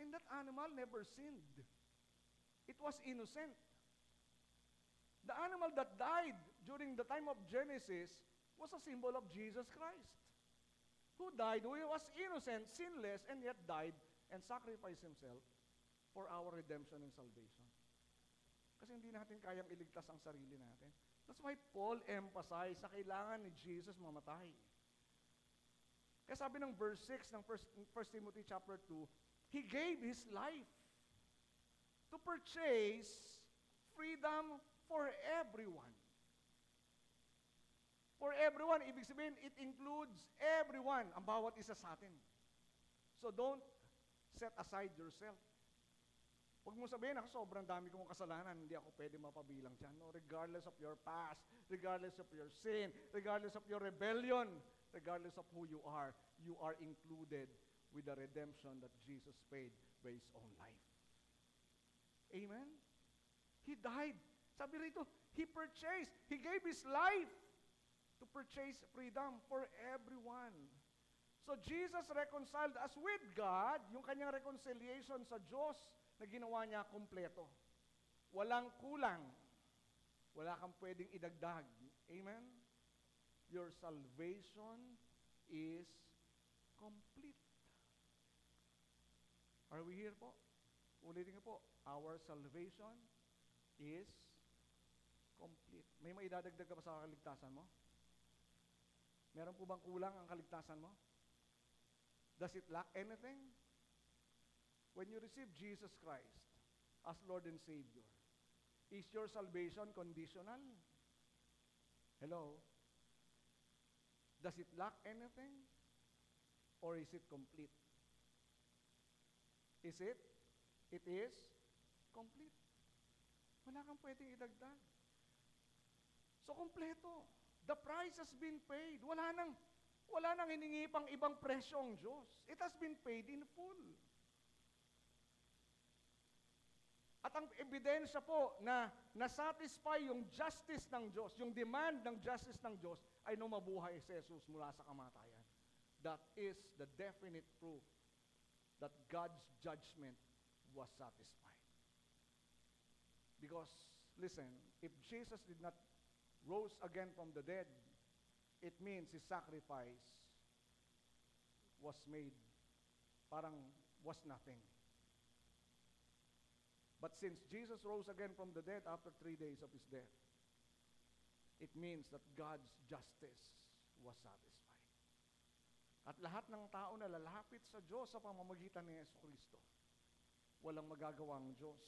And that animal never sinned. It was innocent. The animal that died during the time of Genesis was a symbol of Jesus Christ, who died, who was innocent, sinless, and yet died and sacrificed himself for our redemption and salvation. Kasi hindi natin kayang iligtas ang sarili natin. That's why Paul emphasized na kailangan ni Jesus mamatay. Kaya sabi ng verse 6 ng 1 Timothy chapter 2, He gave His life to purchase freedom for everyone. For everyone, ibig sabihin, it includes everyone, ang bawat isa sa atin. So don't set aside yourself. Huwag mo sabihin, ako sobrang dami kong kasalanan, hindi ako pwede mapabilang dyan. No? Regardless of your past, regardless of your sin, regardless of your rebellion, regardless of who you are included with the redemption that Jesus paid by His own life. Amen? He died. Sabi rito, He purchased, He gave His life to purchase freedom for everyone. So Jesus reconciled us with God, yung kanyang reconciliation sa Diyos, na ginawa niya kumpleto. Walang kulang. Wala kang pwedeng idagdag. Amen? Your salvation is complete. Are we here po? Ulitin ko po. Our salvation is complete. May maidadagdag ka pa sa kaligtasan mo? Meron po bang kulang ang kaligtasan mo? Does it lack anything? When you receive Jesus Christ as Lord and Savior, is your salvation conditional? Hello? Does it lack anything? Or is it complete? Is it? It is complete. Wala kang pwedeng idagdag. So, kompleto. The price has been paid. Wala nang hiningi pang ibang presyo ang Diyos. It has been paid in full. At ang ebidensya po na nasatisfy yung justice ng Diyos, yung demand ng justice ng Diyos, ay nung mabuhay si Jesus mula sa kamatayan. That is the definite proof that God's judgment was satisfied. Because, listen, if Jesus did not rose again from the dead, it means His sacrifice was made, parang was nothing. But since Jesus rose again from the dead after 3 days of His death, it means that God's justice was satisfied. At lahat ng tao na lalapit sa Diyos sa pamamagitan ni Jesucristo, walang magagawa ang Diyos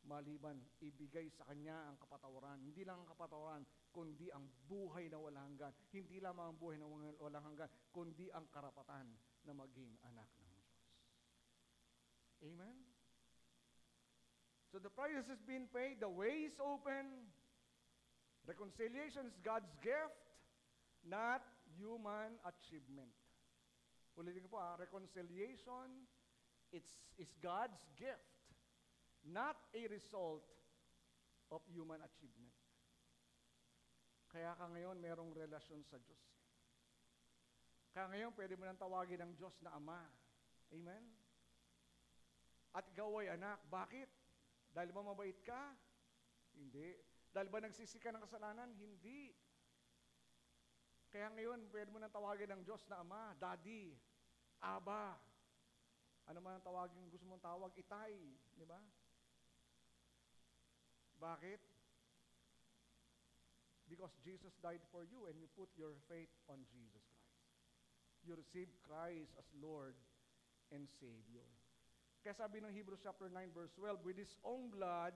maliban ibigay sa Kanya ang kapatawaran. Hindi lang ang kapatawaran, kundi ang buhay na walang hanggan. Hindi lamang ang buhay na walang hanggan, kundi ang karapatan na maging anak ng Diyos. Amen? So the price has been paid, the way is open. Reconciliation is God's gift, not human achievement. Ulitin ko po, reconciliation is God's gift, not a result of human achievement. Kaya ka ngayon merong relasyon sa Diyos. Kaya ngayon pwede mo nang tawagin ng Diyos na Ama. Amen? At ikaw ay anak. Bakit? Dahil ba mabait ka? Hindi. Dahil ba nagsisi ka ng kasalanan? Hindi. Kaya ngayon pwede mo nang tawagin ng Diyos na Ama, Daddy, Aba. Ano man ang tawagin gusto mong tawag? Itay. Di ba? Bakit? Because Jesus died for you and you put your faith on Jesus Christ. You receive Christ as Lord and Savior. Kaya sabi ng Hebrews chapter 9 verse 12, with His own blood,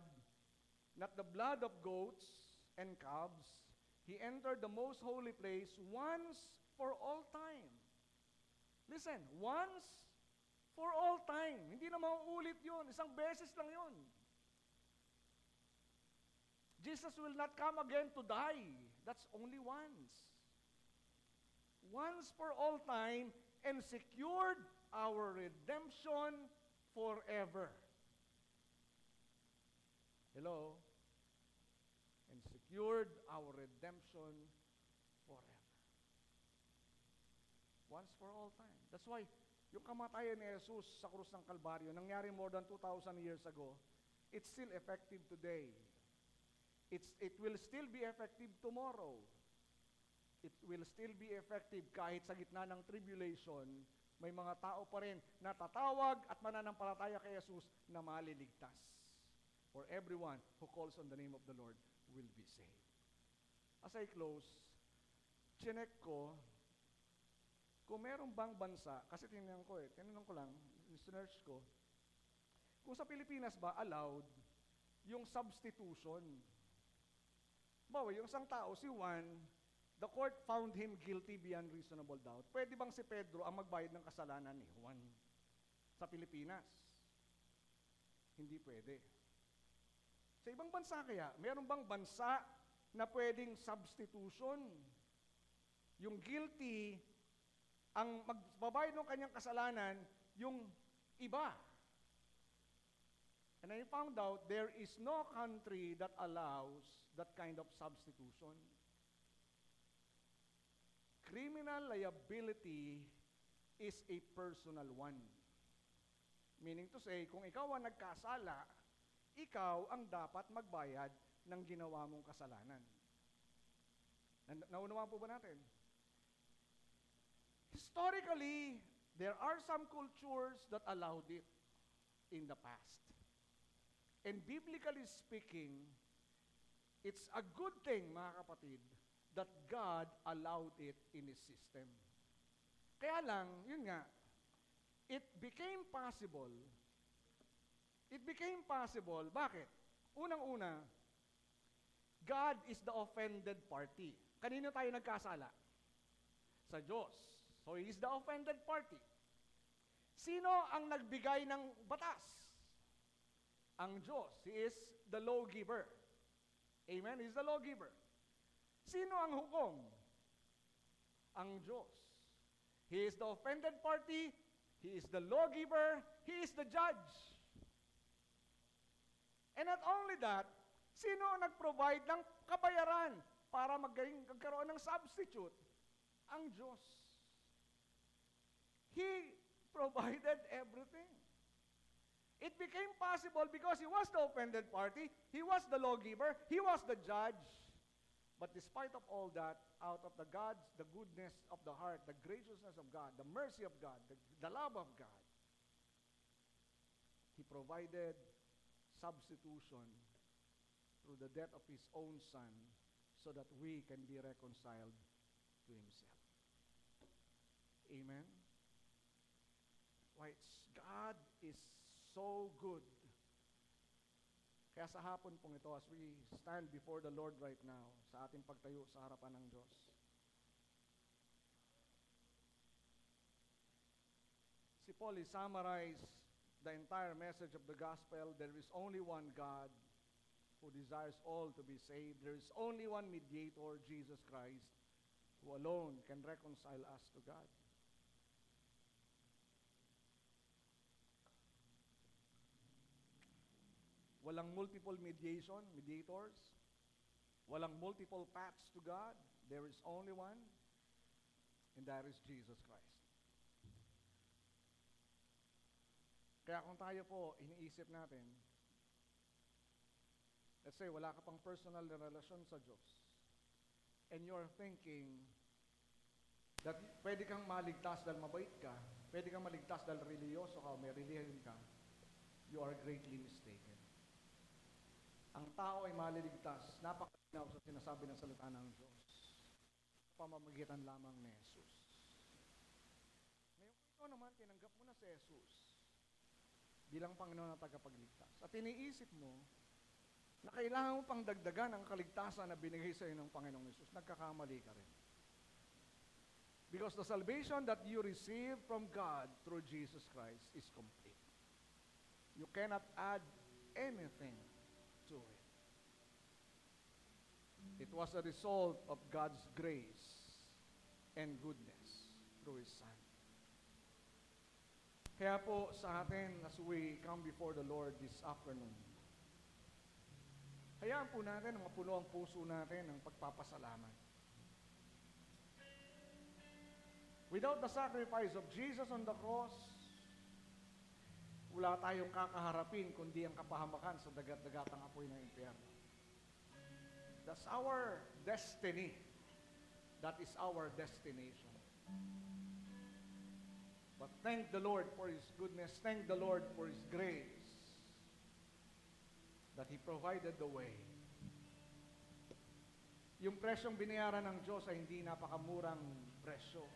not the blood of goats and calves, He entered the most holy place once for all time. Listen, once for all time. Hindi na mauulit yun. Isang beses lang yun. Jesus will not come again to die. That's only once. Once for all time and secured our redemption forever. Hello? And secured our redemption forever. Once for all time. That's why, yung kamatayan ni Jesus sa krus ng Kalbaryo, nangyari more than 2,000 years ago, it's still effective today. It will still be effective tomorrow. It will still be effective kahit sa gitna ng tribulation, may mga tao pa rin na tatawag at mananampalataya kay Jesus na maliligtas. For everyone who calls on the name of the Lord will be saved. As I close, chinek ko, kung meron bang bansa, kasi tinanong ko lang, search ko, kung sa Pilipinas ba allowed yung substitution. Bawa, yung isang tao, si Juan, the court found him guilty beyond reasonable doubt. Pwede bang si Pedro ang magbayad ng kasalanan ni Juan sa Pilipinas? Hindi pwede. Sa ibang bansa kaya, meron bang bansa na pwedeng substitution? Yung guilty, ang magbabayad ng kanyang kasalanan, yung iba. And I found out there is no country that allows that kind of substitution. Criminal liability is a personal one. Meaning to say, kung ikaw ang nagkasala, ikaw ang dapat magbayad ng ginawa mong kasalanan. Naunawaan po ba natin? Historically, there are some cultures that allowed it in the past. And biblically speaking, it's a good thing, mga kapatid, that God allowed it in His system. Kaya lang, yun nga, it became possible. Bakit? Unang-una, God is the offended party. Kanino tayo nagkasala? Sa Diyos. So, He is the offended party. Sino ang nagbigay ng batas? Ang Diyos. He is the lawgiver. Amen? He is the lawgiver. Sino ang hukom? Ang Diyos. He is the offended party. He is the lawgiver. He is the judge. And not only that, sino ang nag-provide ng kabayaran para magkaroon ng substitute? Ang Diyos. He provided everything. It became possible because He was the offended party, He was the lawgiver, He was the judge. But despite of all that, out of the goodness of the heart, the graciousness of God, the mercy of God, the love of God, He provided substitution through the death of His own Son so that we can be reconciled to Himself. Amen? Why, God is so good. Kaya sa hapon pong ito, as we stand before the Lord right now, sa ating pagtayo sa harapan ng Diyos, si Paul summarized the entire message of the gospel. There is only one God who desires all to be saved. There is only one mediator, Jesus Christ, who alone can reconcile us to God. Walang multiple mediators. Walang multiple paths to God. There is only one, and that is Jesus Christ. Kaya kung tayo po, iniisip natin, let's say, wala ka pang personal na relasyon sa Diyos, and you're thinking that pwede kang maligtas dahil mabait ka, pwede kang maligtas dahil religyoso ka, may relihiyon ka, you are greatly mistaken. Ang tao ay maliligtas, napakalinaw sa sinasabi ng salita ng Diyos, pamamagitan lamang ni Jesus. Ngayon, ikaw naman, tinanggap mo na si Jesus bilang Panginoon na tagapagligtas. At iniisip mo na kailangan mo pang dagdagan ang kaligtasan na binigay sa iyo ng Panginoong Jesus, nagkakamali ka rin. Because the salvation that you receive from God through Jesus Christ is complete. You cannot add anything to it. It was a result of God's grace and goodness through His Son. Kaya po sa atin, as we come before the Lord this afternoon, hayaan po natin ang mapuno ang puso natin ng pagpapasalamat. Without the sacrifice of Jesus on the cross, wala tayong kakaharapin kundi ang kapahamakan sa dagat-dagatang apoy ng impyerno. That's our destiny. That is our destination. But thank the Lord for His goodness. Thank the Lord for His grace. That He provided the way. Yung presyong binayaran ng Diyos ay hindi napakamurang presyo.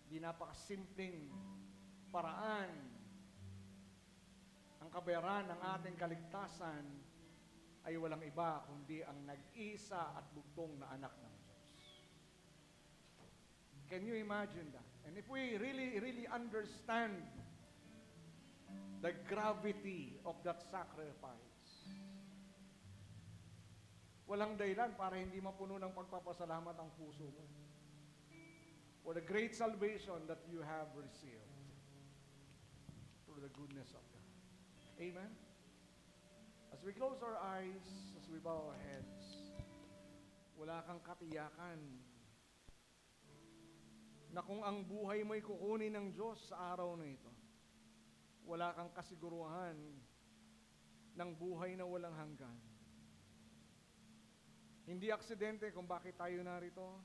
Hindi napakasimpleng paraan. Ang kabayaran ng ating kaligtasan ay walang iba kundi ang nag-isa at bugtong na anak ng Diyos. Can you imagine that? And if we really understand the gravity of that sacrifice, walang dahilan para hindi mapuno ng pagpapasalamat ang puso mo for the great salvation that you have received through the goodness of God. Amen? As we close our eyes, as we bow our heads, wala kang katiyakan na kung ang buhay mo'y kukunin ng Diyos sa araw na ito, wala kang kasiguruhan ng buhay na walang hanggan. Hindi aksidente kung bakit tayo narito.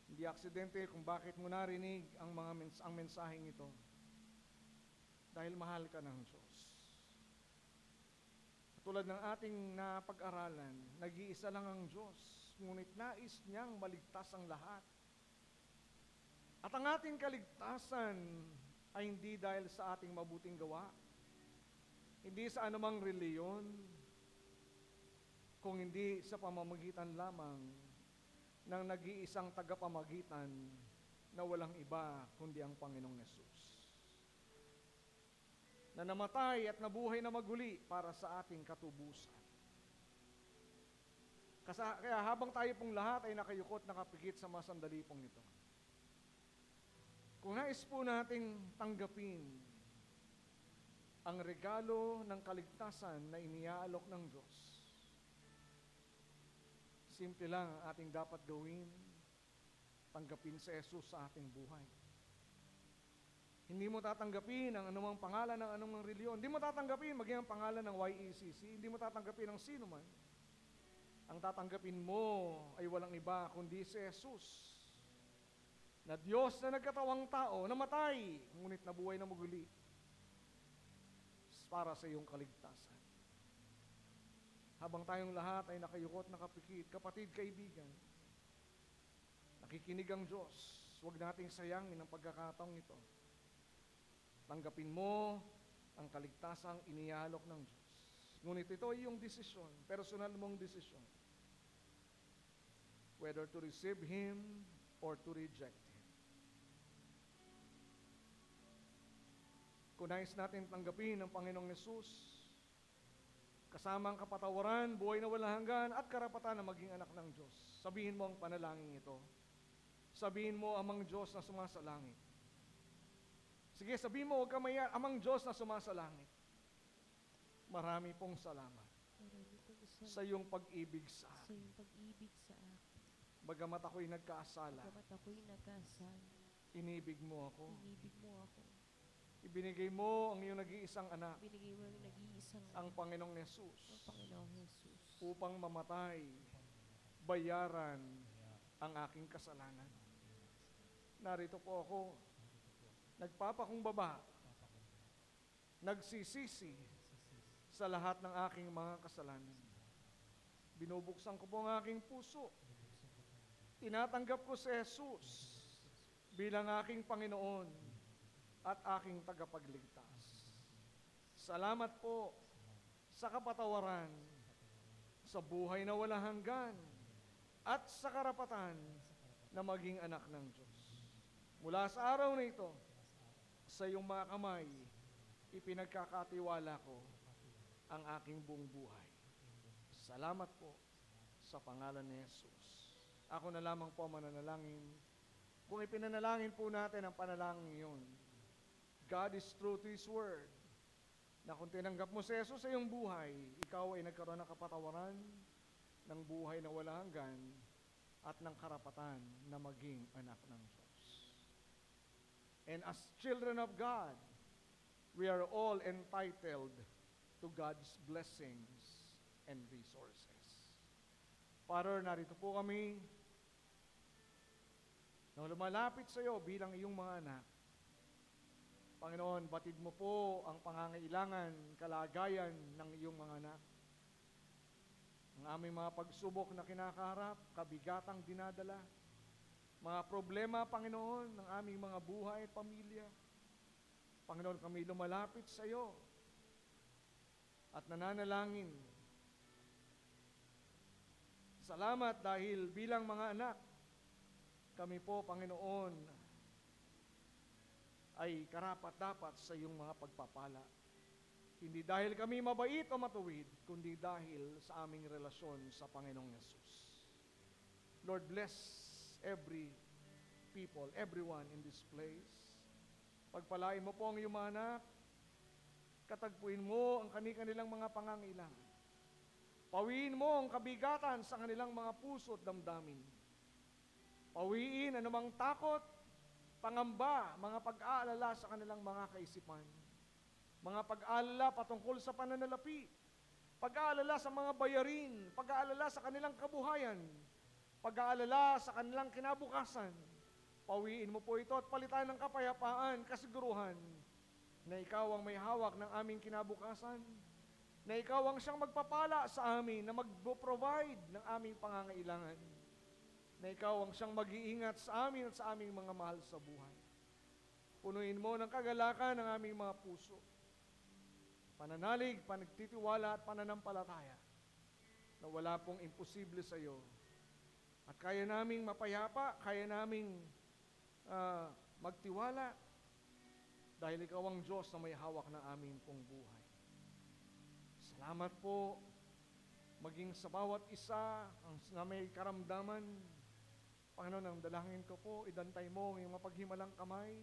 Hindi aksidente kung bakit mo narinig ang mensaheng ito. Dahil mahal ka ng Diyos. Tulad ng ating napag-aralan, nag-iisa lang ang Diyos, ngunit nais niyang maligtas ang lahat. At ang ating kaligtasan ay hindi dahil sa ating mabuting gawa, hindi sa anumang reliyon, kung hindi sa pamamagitan lamang ng nag-iisang tagapamagitan na walang iba kundi ang Panginoong Hesus, na namatay at nabuhay na maguli para sa ating katubusan. Kaya habang tayo pong lahat ay nakayukot, nakapikit sa mga sandali pong ito, kung nais po nating tanggapin ang regalo ng kaligtasan na iniaalok ng Diyos, simple lang ang ating dapat gawin, tanggapin si Jesus sa ating buhay. Hindi mo tatanggapin ang anumang pangalan ng anumang reliyon. Hindi mo tatanggapin maging ang pangalan ng YECC. Hindi mo tatanggapin ang sino man. Ang tatanggapin mo ay walang iba kundi si Jesus, na Diyos na nagkatawang tao, namatay, ngunit nabuhay na muli para sa iyong kaligtasan. Habang tayong lahat ay nakayukot, nakapikit, kapatid, kaibigan, nakikinig ang Diyos, huwag nating sayangin ang pagkakataong ito. Tanggapin mo ang kaligtasang inialok ng Diyos. Ngunit ito ay iyong desisyon, personal mong desisyon, whether to receive Him or to reject Him. Kung nais natin tanggapin ang Panginoong Hesus, kasama ang kapatawaran, buhay na walang hanggan, at karapatan na maging anak ng Diyos, sabihin mo ang panalangin ito. Sabihin mo, amang Diyos na sumasalangit. Sige, sabihin mo, huwag ka maya, amang Diyos na sumasalangit. Marami pong salamat sa iyong pag-ibig sa akin. Bagamat ako'y nagkaasala, inibig mo ako. Ibinigay mo ang iyong nag-iisang anak, ang Panginoong Hesus, upang mamatay, bayaran ang aking kasalanan. Narito po ako, nagpapakumbaba, nagsisisi sa lahat ng aking mga kasalanan. Binubuksan ko po ang aking puso. Tinatanggap ko si Jesus bilang aking Panginoon at aking tagapagligtas. Salamat po sa kapatawaran, sa buhay na walang hanggan, at sa karapatan na maging anak ng Diyos. Mula sa araw na ito, sa iyong mga kamay, ipinagkakatiwala ko ang aking buong buhay. Salamat po sa pangalan ni Jesus. Ako na lamang po mananalangin. Kung ipinanalangin po natin ang panalangin yun, God is true to His Word, na kung tinanggap mo si Jesus sa iyong buhay, ikaw ay nagkaroon ng kapatawaran, ng buhay na walang hanggan, at ng karapatan na maging anak ng Diyos. And as children of God, we are all entitled to God's blessings and resources. Father, narito po kami na lumalapit sa iyo bilang iyong mga anak. Panginoon, batid mo po ang pangangailangan, kalagayan ng iyong mga anak. Ang aming mga pagsubok na kinakaharap, kabigatang dinadala, mga problema, Panginoon, ng aming mga buhay at pamilya. Panginoon, kami lumalapit sa iyo at nananalangin. Salamat dahil bilang mga anak, kami po, Panginoon, ay karapat-dapat sa iyong mga pagpapala. Hindi dahil kami mabait o matuwid, kundi dahil sa aming relasyon sa Panginoong Hesus. Lord, bless every people, everyone in this place. Pagpalain mo po ang iyong mga anak, katagpuin mo ang kanilang mga pangangailangan. Pawiin mo ang kabigatan sa kanilang mga puso at damdamin. Pawiin anumang takot, pangamba, mga pag-aalala sa kanilang mga kaisipan. Mga pag-aalala patungkol sa pananalapi, pag-aalala sa mga bayarin, pag-aalala sa kanilang kabuhayan, pag-aalala sa kanilang kinabukasan. Pawiin mo po ito at palitan ng kapayapaan, kasiguruhan na ikaw ang may hawak ng aming kinabukasan, na ikaw ang siyang magpapala sa amin, na mag-provide ng aming pangangailangan, na ikaw ang siyang mag-iingat sa amin at sa aming mga mahal sa buhay. Punuin mo ng kagalakan ang aming mga puso, pananalig, panagtitiwala at pananampalataya na wala pong imposible sa iyo. At kaya naming mapayapa, kaya naming magtiwala dahil ikaw ang Diyos na may hawak ng aming pong buhay. Salamat po, maging sa bawat isa na may karamdaman. Panginoon, ang dalangin ko po, idantay mo ang iyong mapaghimalang kamay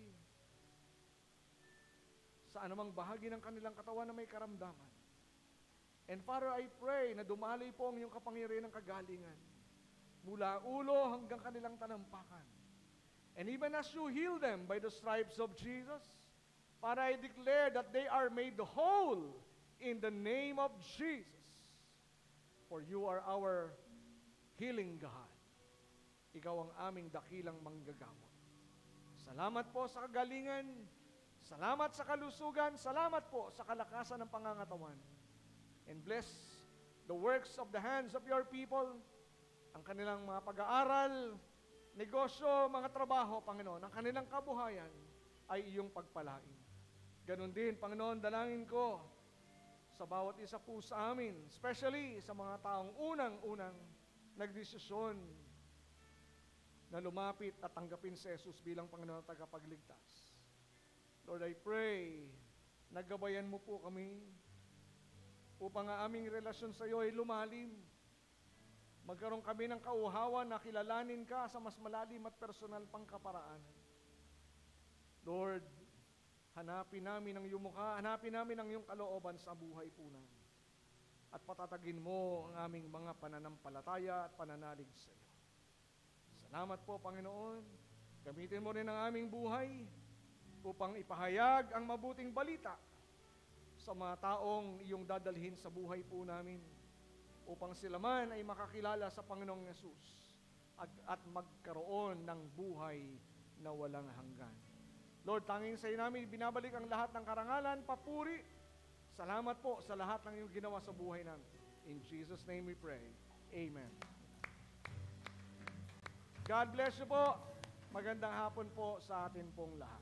sa anumang bahagi ng kanilang katawan na may karamdaman. And Father, I pray na dumaloy po ang iyong kapangyarihan ng kagalingan mula ulo hanggang kanilang talampakan. And even as you heal them by the stripes of Jesus, Father, I declare that they are made whole in the name of Jesus. For you are our healing God. Ikaw ang aming dakilang manggagamot. Salamat po sa kagalingan, salamat sa kalusugan, salamat po sa kalakasan ng pangangatawan. And bless the works of the hands of your people, ang kanilang mga pag-aaral, negosyo, mga trabaho, Panginoon, ang kanilang kabuhayan ay iyong pagpalain. Ganon din, Panginoon, dalangin ko sa bawat isa po sa amin, especially sa mga taong unang-unang nagdesisyon na lumapit at tanggapin si Jesus bilang Panginoon at tagapagligtas. Lord, I pray, nagabayan mo po kami upang ang aming relasyon sa iyo ay lumalim. Magkaroon kami ng kauhawan na kilalanin ka sa mas malalim at personal pang kaparaanan. Lord, hanapin namin ang iyong mukha, hanapin namin ang iyong kalooban sa buhay po namin. At patatagin mo ang aming mga pananampalataya at pananalig sa iyo. Salamat po, Panginoon. Gamitin mo rin ang aming buhay upang ipahayag ang mabuting balita sa mga taong iyong dadalhin sa buhay po namin, upang sila man ay makakilala sa Panginoong Yesus at magkaroon ng buhay na walang hanggan. Lord, tanging sa iyo namin binabalik ang lahat ng karangalan, papuri. Salamat po sa lahat ng iyong ginawa sa buhay namin. In Jesus' name we pray. Amen. God bless you po. Magandang hapon po sa atin pong lahat.